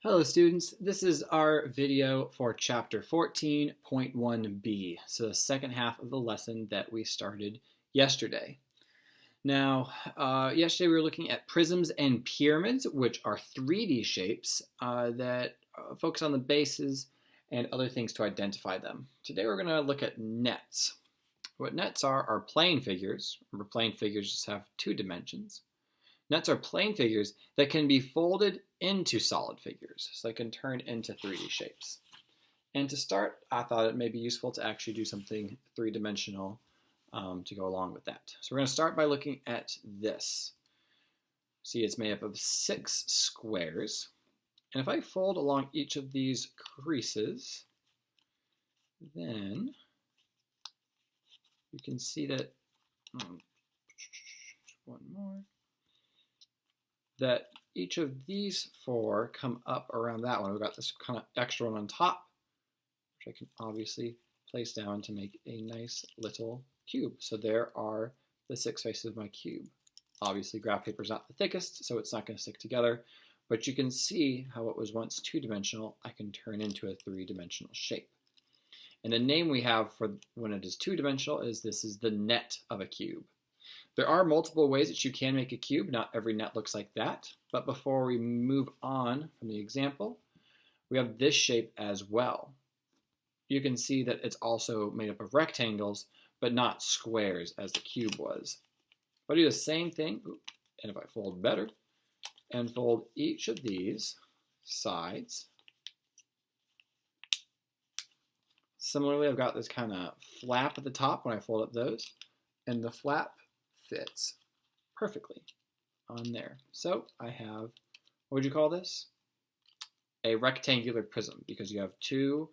Hello students, this is our video for chapter 14.1b, so the second half of the lesson that we started yesterday. Now, yesterday we were looking at prisms and pyramids, which are 3D shapes that focus on the bases and other things to identify them. Today we're going to look at nets. What nets are plane figures. Remember, plane figures just have two dimensions. Nets are plane figures that can be folded into solid figures, so they can turn into 3D shapes. And to start, I thought it may be useful to actually do something three-dimensional to go along with that. So we're going to start by looking at this. See, it's made up of 6 squares. And if I fold along each of these creases, then you can see that, one more, that each of these 4 come up around that one. We've got this kind of extra one on top, which I can obviously place down to make a nice little cube. So there are the 6 faces of my cube. Obviously, graph paper is not the thickest, so it's not going to stick together, but you can see how it was once 2-dimensional, I can turn into a 3-dimensional shape. And the name we have for when it is 2-dimensional is this is the net of a cube. There are multiple ways that you can make a cube. Not every net looks like that. But before we move on from the example, we have this shape as well. You can see that it's also made up of rectangles, but not squares as the cube was. If I do the same thing, and if I fold better, and fold each of these sides, similarly, I've got this kind of flap at the top when I fold up those, and the flap fits perfectly on there. So I have, what would you call this? A rectangular prism, because you have 2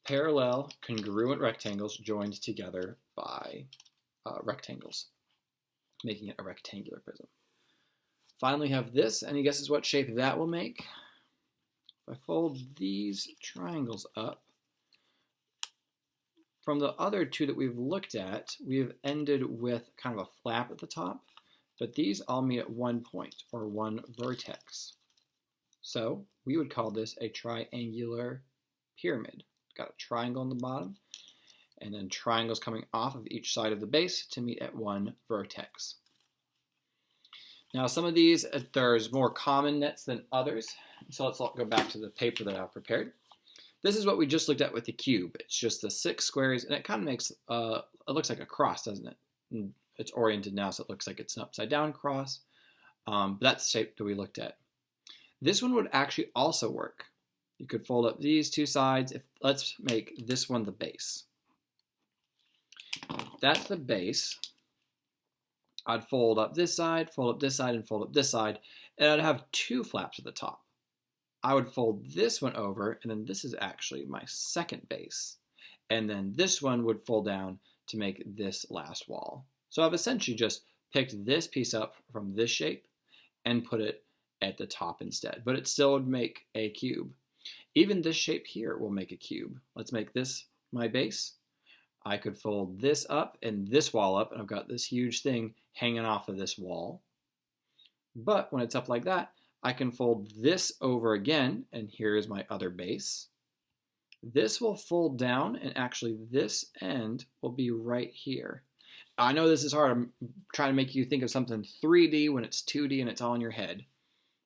parallel congruent rectangles joined together by rectangles, making it a rectangular prism. Finally have this. Any guesses what shape that will make? If I fold these triangles up, from the other 2 that we've looked at, we've ended with kind of a flap at the top, but these all meet at one point, or one vertex. So we would call this a triangular pyramid. Got a triangle on the bottom, and then triangles coming off of each side of the base to meet at one vertex. Now some of these, there's more common nets than others, so let's go back to the paper that I've prepared. This is what we just looked at with the cube. It's just the 6 squares, and it kind of makes, it looks like a cross, doesn't it? And it's oriented now, so it looks like it's an upside down cross. But that's the shape that we looked at. This one would actually also work. You could fold up these 2 sides. Let's make this one the base. That's the base. I'd fold up this side, fold up this side, and fold up this side, and I'd have 2 flaps at the top. I would fold this one over, and then this is actually my second base. And then this one would fold down to make this last wall. So I've essentially just picked this piece up from this shape and put it at the top instead. But it still would make a cube. Even this shape here will make a cube. Let's make this my base. I could fold this up and this wall up, and I've got this huge thing hanging off of this wall. But when it's up like that, I can fold this over again, and here is my other base. This will fold down, and actually this end will be right here. I know this is hard. I'm trying to make you think of something 3D when it's 2D and it's all in your head.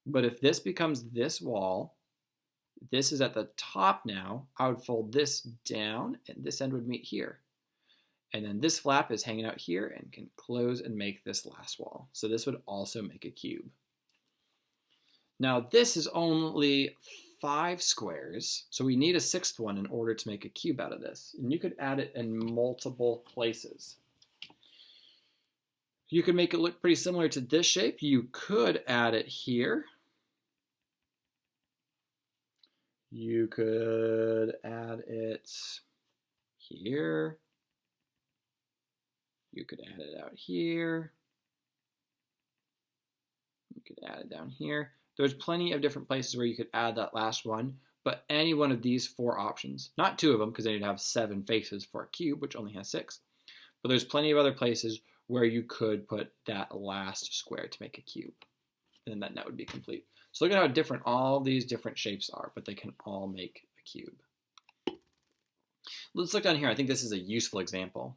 But if this becomes this wall, this is at the top now, I would fold this down, and this end would meet here. And then this flap is hanging out here and can close and make this last wall. So this would also make a cube. Now this is only 5 squares, so we need a 6th one in order to make a cube out of this. And you could add it in multiple places. You could make it look pretty similar to this shape. You could add it here. You could add it here. You could add it out here. You could add it down here. There's plenty of different places where you could add that last one, but any one of these 4 options, not 2 of them because then you'd have 7 faces for a cube, which only has 6, but there's plenty of other places where you could put that last square to make a cube, and then that net would be complete. So look at how different all these different shapes are, but they can all make a cube. Let's look down here. I think this is a useful example.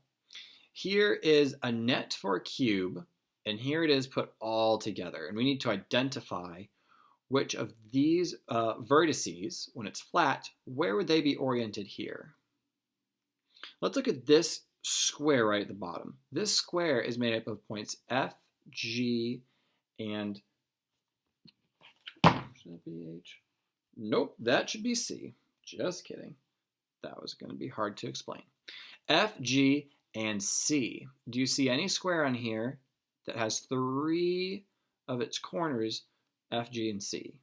Here is a net for a cube, and here it is put all together. And we need to identify which of these vertices, when it's flat, where would they be oriented here? Let's look at this square right at the bottom. This square is made up of points F, G, and should that be H? Nope, that should be C. Just kidding. That was going to be hard to explain. F, G, and C. Do you see any square on here that has 3 of its corners, F, G, and C?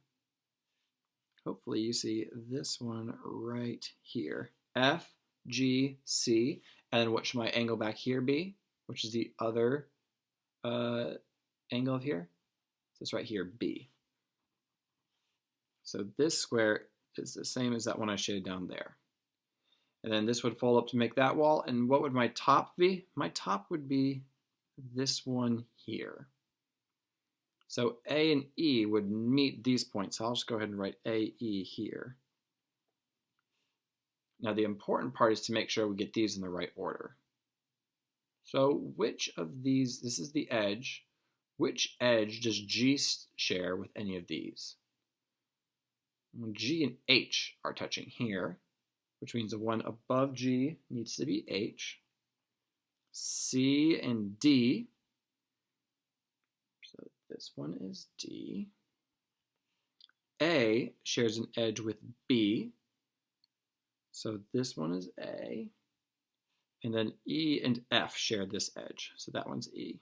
Hopefully you see this one right here. F, G, C. And then what should my angle back here be? Which is the other angle of here? This right here, B. So this square is the same as that one I shaded down there. And then this would fold up to make that wall. And what would my top be? My top would be this one here. So A and E would meet these points. So I'll just go ahead and write AE here. Now the important part is to make sure we get these in the right order. So which of these, this is the edge, which edge does G share with any of these? Well, G and H are touching here, which means the one above G needs to be H. C and D, so this one is D. A shares an edge with B, so this one is A. And then E and F share this edge, so that one's E.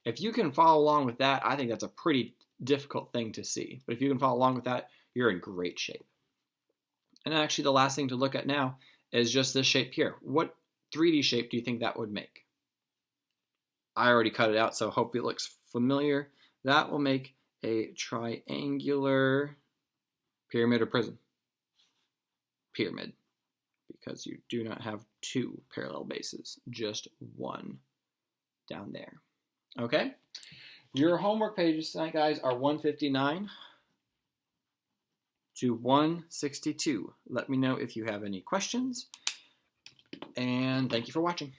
If you can follow along with that, I think that's a pretty difficult thing to see. But if you can follow along with that, you're in great shape. And actually the last thing to look at now is just this shape here. What 3D shape do you think that would make? I already cut it out, so hopefully it looks familiar. That will make a triangular pyramid or prism. Pyramid, because you do not have 2 parallel bases, just one down there. Okay? Your homework pages tonight, guys, are 159 to 162. Let me know if you have any questions, and thank you for watching.